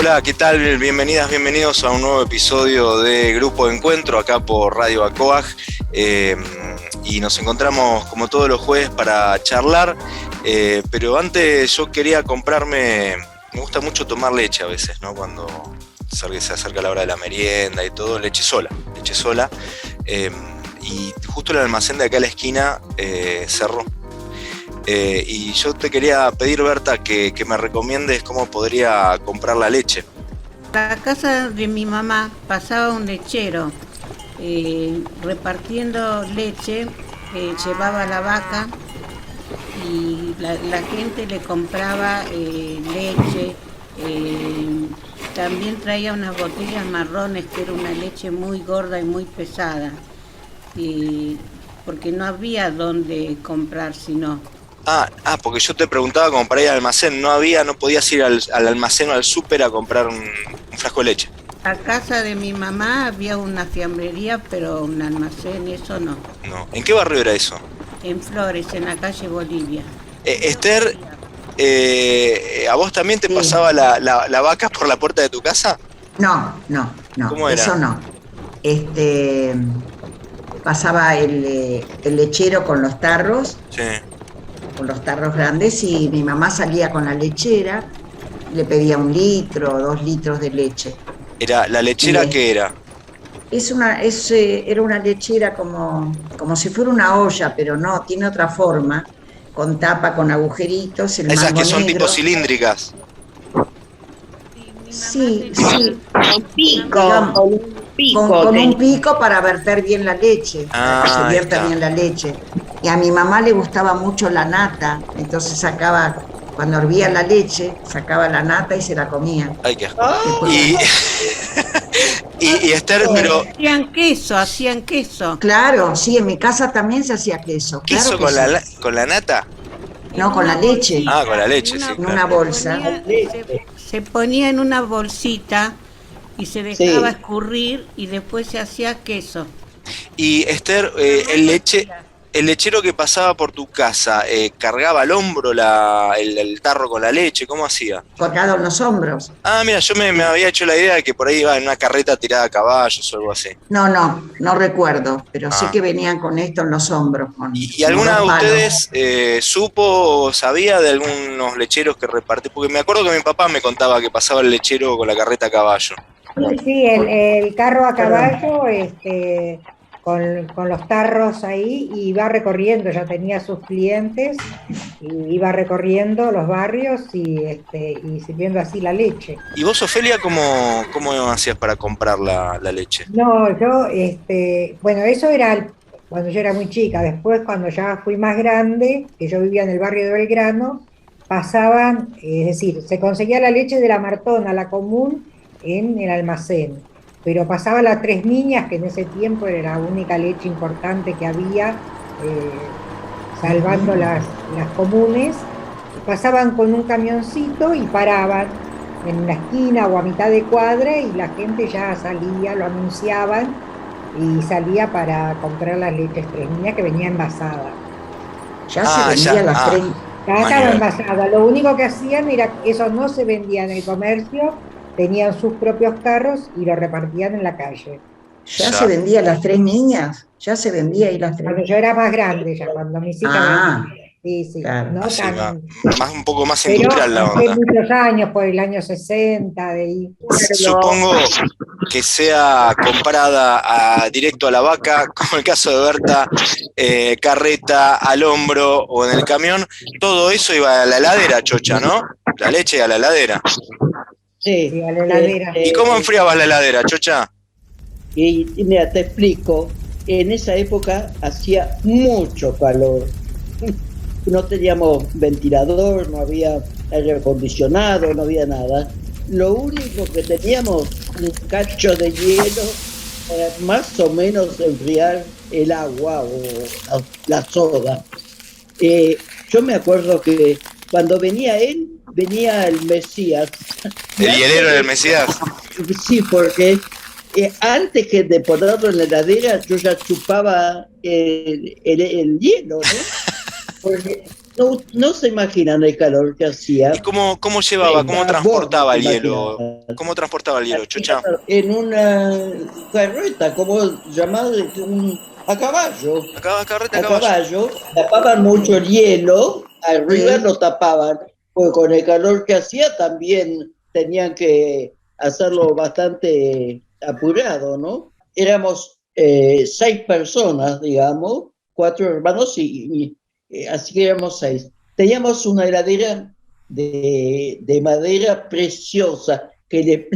Hola, ¿qué tal? Bienvenidas, bienvenidos a un nuevo episodio de Grupo de Encuentro acá por Radio ACOAG. Y nos encontramos como todos los jueves para charlar, pero antes yo quería comprarme, me gusta mucho tomar leche a veces, ¿no? Cuando se acerca la hora de la merienda y todo, leche sola. Y justo el almacén de acá a la esquina cerró. Y yo te quería pedir, Berta, que me recomiendes cómo podría comprar la leche. A la casa de mi mamá pasaba un lechero repartiendo leche, llevaba la vaca y la gente le compraba leche. También traía unas botellas marrones que era una leche muy gorda y muy pesada, porque no había dónde comprar sino. Porque yo te preguntaba como para ir al almacén, no podías ir al almacén o al súper a comprar un frasco de leche. A casa de mi mamá había una fiambrería, pero un almacén, eso no. No. ¿En qué barrio era eso? En Flores, en la calle Bolivia. Esther, ¿a vos también te Sí. pasaba la vaca por la puerta de tu casa? No, ¿Cómo era? eso no. Este, pasaba el lechero con los tarros Sí. grandes, y mi mamá salía con la lechera, le pedía 1 litro o 2 litros de leche. Era, ¿la lechera Y qué era? era una lechera como si fuera una olla, pero no, tiene otra forma, con tapa, con agujeritos, el Esas mango que son tipo negro. cilíndricas. Sí, Un pico, digamos, con un pico. con un tenía. pico para verter bien la leche, para que se Ahí vierta está. bien la leche. Y a mi mamá le gustaba mucho la nata, entonces cuando hervía la leche, sacaba la nata y se la comía. Ay, qué asco. Después, Y, y Esther, pero Hacían queso. claro, sí, en mi casa también se hacía queso, claro ¿queso que sí. con la nata? No, con la leche, Con la leche, sí, en claro. una bolsa. Se ponía en una bolsita y se dejaba escurrir y después se hacía queso. Y Esther, el lechero que pasaba por tu casa, ¿cargaba al hombro el tarro con la leche? ¿Cómo hacía? Colgado en los hombros. Mira, yo me había hecho la idea de que por ahí iba en una carreta tirada a caballos o algo así. No recuerdo, pero sé Ah. que venían con esto en los hombros, ¿Y como alguna 2 de palos. ustedes supo o sabía de algunos lecheros que repartí? Porque me acuerdo que mi papá me contaba que pasaba el lechero con la carreta a caballo. Sí, el carro a Perdón. caballo, con los tarros ahí, y iba recorriendo, ya tenía sus clientes, y iba recorriendo los barrios y sirviendo así la leche. ¿Y vos, Ofelia, cómo hacías para comprar la leche? No, bueno, eso era cuando yo era muy chica. Después, cuando ya fui más grande, que yo vivía en el barrio de Belgrano, pasaban, es decir, se conseguía la leche de la Martona, la común, en el almacén, pero pasaba la Tres Niñas, que en ese tiempo era la única leche importante que había, salvando las comunes. Pasaban con un camioncito y paraban en una esquina o a mitad de cuadra, y la gente ya salía, lo anunciaban, y salía para comprar las leches Tres Niñas, que venía envasada. Ya se vendía las 30. Ya Más estaba nivel. envasada. Lo único que hacían era, eso no se vendía en el comercio, tenían sus propios carros y lo repartían en la calle. Ya se vendía las 3 niñas, ya se vendía y las 3. Cuando yo era más grande, ya cuando mis hijas eran. Sí, claro. no Así va. tan. Un poco más Pero industrial la hace onda. muchos años, por el año 60, de ahí. Supongo que sea comprada directo a la vaca, como el caso de Berta, carreta, al hombro o en el camión. Todo eso iba a la heladera, chocha, ¿no? La leche a la heladera. Sí. Sí, a la heladera. ¿Y cómo enfriabas la heladera, chocha? Y mira, te explico. En esa época hacía mucho calor. No teníamos ventilador, no había aire acondicionado, no había nada. Lo único que teníamos, un cacho de hielo para más o menos enfriar el agua o la soda. Yo me acuerdo que cuando venía él, venía el Mesías. ¿El hielero del Mesías? Sí, porque antes que de ponerlo en la heladera, yo ya chupaba el hielo, ¿no? Porque no se imaginan el calor que hacía. ¿Y cómo llevaba, cómo transportaba el hielo? Imaginan. ¿Cómo transportaba el hielo, Chocha? En una carreta, como llamar, a caballo. Carreta A a caballo. caballo, tapaban mucho el hielo, arriba Sí. lo tapaban, porque con el calor que hacía también tenían que hacerlo bastante apurado, ¿no? Éramos 6 personas, digamos, 4 hermanos así que éramos 6. Teníamos una heladera de madera preciosa que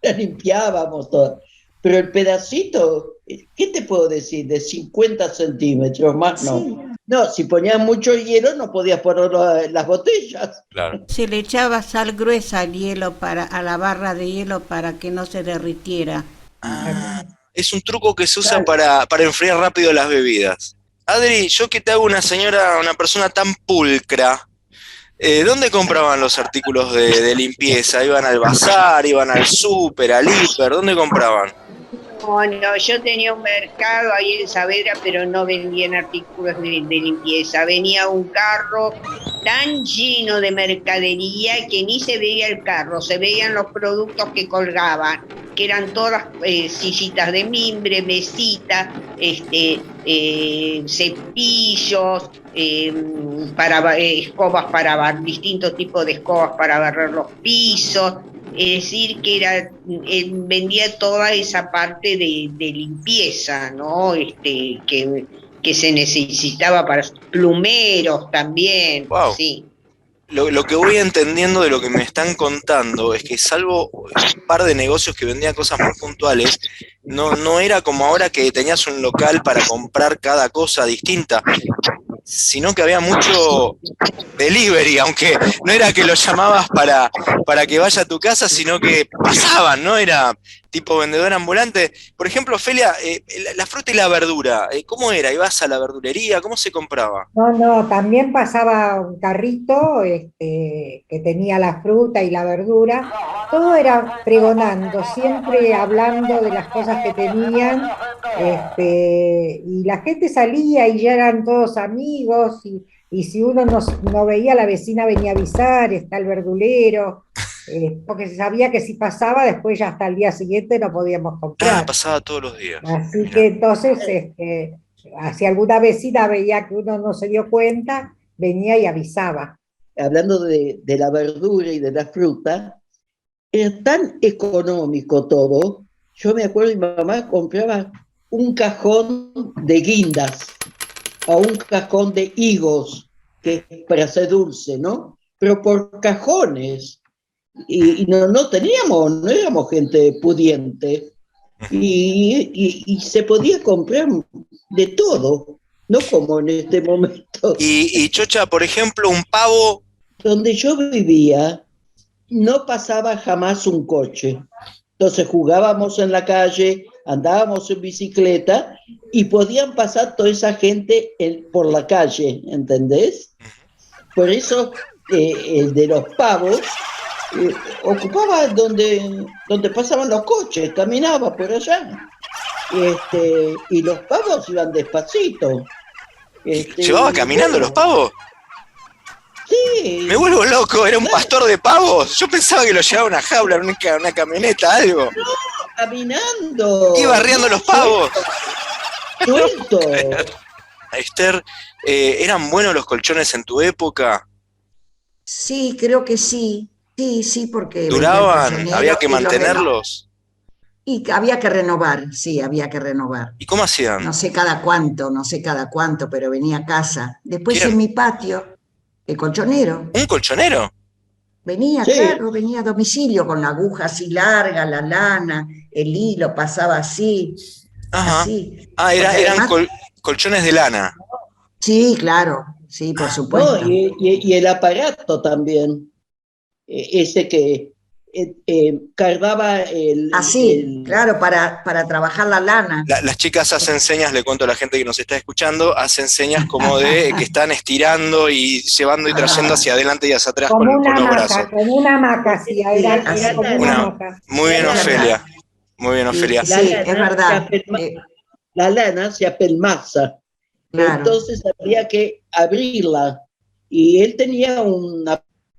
la limpiábamos toda. Pero el pedacito, ¿qué te puedo decir? De 50 centímetros, más no. Sí. No, si ponías mucho hielo no podías poner las botellas. Claro. Se le echaba sal gruesa al hielo a la barra de hielo para que no se derritiera. Ah, es un truco que se usa Claro. para enfriar rápido las bebidas. Adri, yo que te hago una persona tan pulcra, ¿dónde compraban los artículos de limpieza? ¿Iban al bazar, iban al súper, al hiper? ¿Dónde compraban? No, yo tenía un mercado ahí en Saavedra, pero no vendían artículos de limpieza. Venía un carro tan lleno de mercadería que ni se veía el carro, se veían los productos que colgaban, que eran todas sillitas de mimbre, mesitas, cepillos, escobas distintos tipos de escobas para barrer los pisos. Es decir, que vendía toda esa parte de limpieza, ¿no? Que se necesitaba para plumeros también, Wow. sí. Lo que voy entendiendo de lo que me están contando es que salvo un par de negocios que vendían cosas muy puntuales, no era como ahora que tenías un local para comprar cada cosa distinta, sino que había mucho delivery, aunque no era que lo llamabas para que vaya a tu casa, sino que pasaban, ¿no? Era tipo vendedor ambulante. Por ejemplo, Ofelia, la fruta y la verdura, ¿cómo era? ¿Ibas a la verdulería? ¿Cómo se compraba? No, también pasaba un carrito que tenía la fruta y la verdura. Todo era pregonando, siempre hablando de las cosas que tenían. Y la gente salía y ya eran todos amigos. Y si uno no veía, la vecina venía a avisar, está el verdulero. Porque se sabía que si pasaba, después ya hasta el día siguiente no podíamos Ah, comprar. pasaba todos los días. Así Mirá. que entonces, si alguna vecina veía que uno no se dio cuenta, venía y avisaba. Hablando de la verdura y de la fruta, era tan económico todo. Yo me acuerdo, mi mamá compraba un cajón de guindas o un cajón de higos, que es para hacer dulce, ¿no? Pero por cajones. Y no éramos gente pudiente. Y se podía comprar de todo, no como en este momento. Y Chocha, por ejemplo, un pavo. Donde yo vivía, no pasaba jamás un coche. Entonces jugábamos en la calle, andábamos en bicicleta y podían pasar toda esa gente por la calle, ¿entendés? Por eso el de los pavos ocupaba donde pasaban los coches, caminaba por allá. Y los pavos iban despacito. ¿Llevaba caminando los pavos? Sí. Me vuelvo loco, ¿era un pastor de pavos? Yo pensaba que lo llevaba una jaula, una camioneta, algo. Caminando. Iba arriando los pavos. Suelto. Esther, ¿eran buenos los colchones en tu época? Sí, creo que sí. Sí, porque venía el ¿Duraban? colchonero ¿Había que y los mantenerlos? y había que renovar, sí, había que renovar. ¿Y cómo hacían? No sé cada cuánto, pero venía a casa. Después ¿Quién? en mi patio, el colchonero. ¿Un colchonero? Venía, Sí. claro, venía a domicilio con la aguja así larga, la lana, el hilo pasaba así, Ajá. así. Ah, Porque eran además, colchones de lana. sí, claro, sí, por No, supuesto. y el aparato también, ese que cargaba Así, claro, para trabajar la lana. Las chicas hacen señas, le cuento a la gente que nos está escuchando, hacen señas como de que están estirando y llevando y trayendo hacia adelante y hacia atrás Como con una los hamaca, brazos. como una hamaca, sí, era como una hamaca. Muy bien, Es Ofelia. verdad. Muy bien, Ofelia. Sí, es verdad. La lana se apelmaza. Claro. Entonces había que abrirla y él tenía un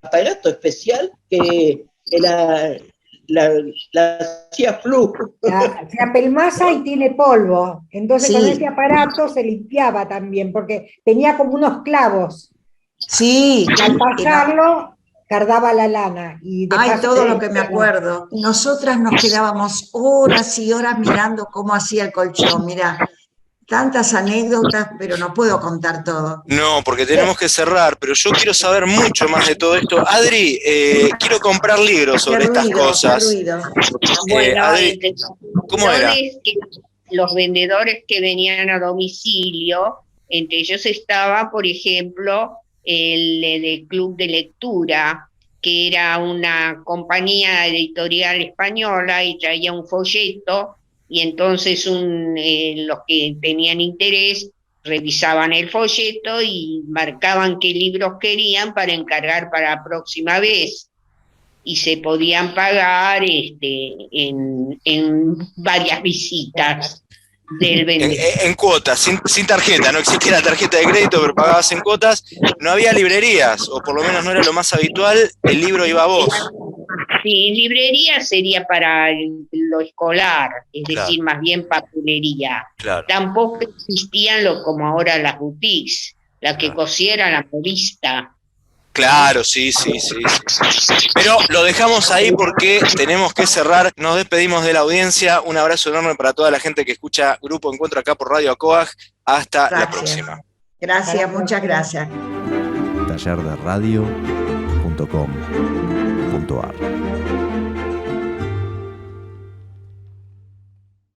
aparato especial que la hacía flujo. Se apelmaza y tiene polvo. Entonces Sí. con ese aparato se limpiaba también, porque tenía como unos clavos. Sí, Y al pasarlo, cardaba la lana. Y de ay, paso todo lo que me acuerdo. Nosotras nos quedábamos horas y horas mirando cómo hacía el colchón. Mira, tantas anécdotas, pero no puedo contar todo. No, porque tenemos que cerrar, pero yo quiero saber mucho más de todo esto. Adri, quiero comprar libros sobre estas cosas. Qué ruido. Bueno, Adri, entre ¿cómo era? los vendedores que venían a domicilio, entre ellos estaba, por ejemplo, el Club de Lectura, que era una compañía editorial española y traía un folleto, y entonces los que tenían interés revisaban el folleto y marcaban qué libros querían para encargar para la próxima vez. Y se podían pagar en varias visitas del vendedor. En cuotas, sin tarjeta, no existía la tarjeta de crédito, pero pagabas en cuotas. No había librerías, o por lo menos no era lo más habitual, el libro iba a vos. Sí, librería sería para lo escolar, es Claro. decir, más bien papelería. Claro. Tampoco existían como ahora las boutiques, la que cosiera la modista. Claro, sí. Pero lo dejamos ahí porque tenemos que cerrar. Nos despedimos de la audiencia. Un abrazo enorme para toda la gente que escucha Grupo Encuentro acá por Radio ACOAG. Hasta la próxima. Gracias, muchas gracias. tallerderradio.com.ar